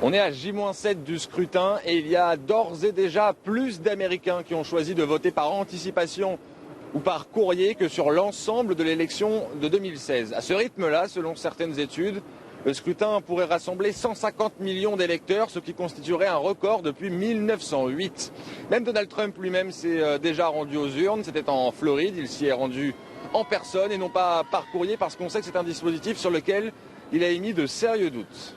On est à J-7 du scrutin et il y a d'ores et déjà plus d'Américains qui ont choisi de voter par anticipation ou par courrier que sur l'ensemble de l'élection de 2016. À ce rythme-là, selon certaines études, le scrutin pourrait rassembler 150 millions d'électeurs, ce qui constituerait un record depuis 1908. Même Donald Trump lui-même s'est déjà rendu aux urnes, c'était en Floride, il s'y est rendu en personne et non pas par courrier parce qu'on sait que c'est un dispositif sur lequel il a émis de sérieux doutes.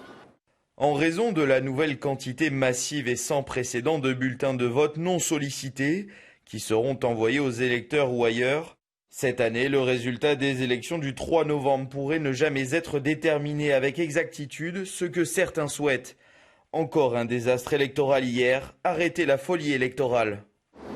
En raison de la nouvelle quantité massive et sans précédent de bulletins de vote non sollicités qui seront envoyés aux électeurs ou ailleurs, cette année, le résultat des élections du 3 novembre pourrait ne jamais être déterminé avec exactitude, ce que certains souhaitent. Encore un désastre électoral hier, arrêter la folie électorale.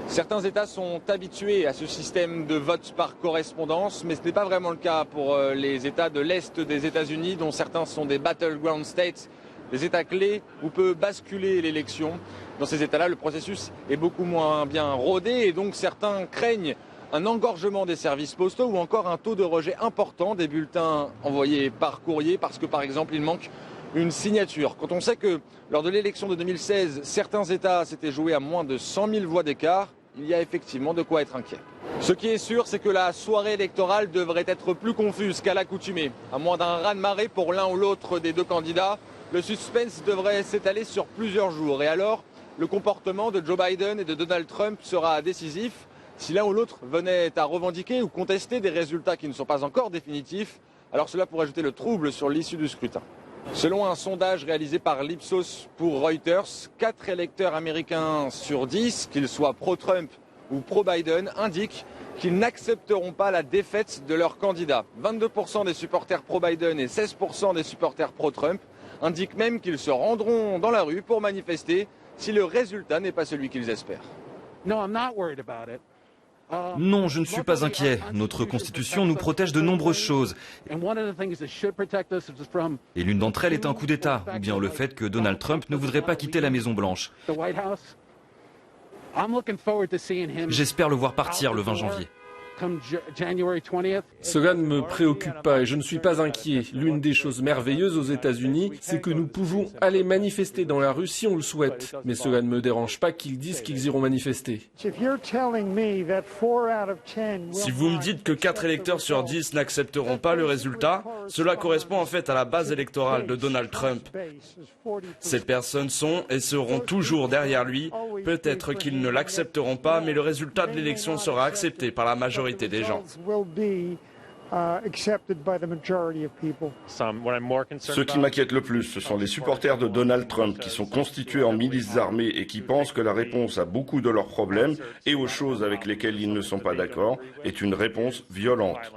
Certains États sont habitués à ce système de vote par correspondance, mais ce n'est pas vraiment le cas pour les États de l'Est des États-Unis, dont certains sont des battleground states, des États clés où peut basculer l'élection. Dans ces États-là, le processus est beaucoup moins bien rodé et donc certains craignent un engorgement des services postaux ou encore un taux de rejet important des bulletins envoyés par courrier parce que, par exemple, il manque une signature. Quand on sait que lors de l'élection de 2016, certains États s'étaient joués à moins de 100 000 voix d'écart, il y a effectivement de quoi être inquiet. Ce qui est sûr, c'est que la soirée électorale devrait être plus confuse qu'à l'accoutumée. À moins d'un raz-de-marée pour l'un ou l'autre des deux candidats, le suspense devrait s'étaler sur plusieurs jours. Et alors, le comportement de Joe Biden et de Donald Trump sera décisif. Si l'un ou l'autre venait à revendiquer ou contester des résultats qui ne sont pas encore définitifs, alors cela pourrait jeter le trouble sur l'issue du scrutin. Selon un sondage réalisé par l'Ipsos pour Reuters, 4 électeurs américains sur 10, qu'ils soient pro-Trump ou pro-Biden, indiquent qu'ils n'accepteront pas la défaite de leur candidat. 22% des supporters pro-Biden et 16% des supporters pro-Trump indiquent même qu'ils se rendront dans la rue pour manifester si le résultat n'est pas celui qu'ils espèrent. Non, je ne suis pas inquiet. Notre Constitution nous protège de nombreuses choses. Et l'une d'entre elles est un coup d'État, ou bien le fait que Donald Trump ne voudrait pas quitter la Maison-Blanche. J'espère le voir partir le 20 janvier. Cela ne me préoccupe pas et je ne suis pas inquiet. L'une des choses merveilleuses aux États-Unis, c'est que nous pouvons aller manifester dans la rue si on le souhaite. Mais cela ne me dérange pas qu'ils disent qu'ils iront manifester. Si vous me dites que 4 électeurs sur 10 n'accepteront pas le résultat, cela correspond en fait à la base électorale de Donald Trump. Ces personnes sont et seront toujours derrière lui. Peut-être qu'ils ne l'accepteront pas, mais le résultat de l'élection sera accepté par la majorité des gens. Ce qui m'inquiète le plus, ce sont les supporters de Donald Trump qui sont constitués en milices armées et qui pensent que la réponse à beaucoup de leurs problèmes et aux choses avec lesquelles ils ne sont pas d'accord est une réponse violente.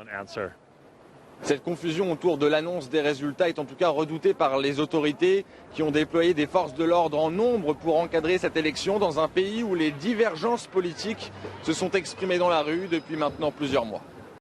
Cette confusion autour de l'annonce des résultats est en tout cas redoutée par les autorités qui ont déployé des forces de l'ordre en nombre pour encadrer cette élection dans un pays où les divergences politiques se sont exprimées dans la rue depuis maintenant plusieurs mois.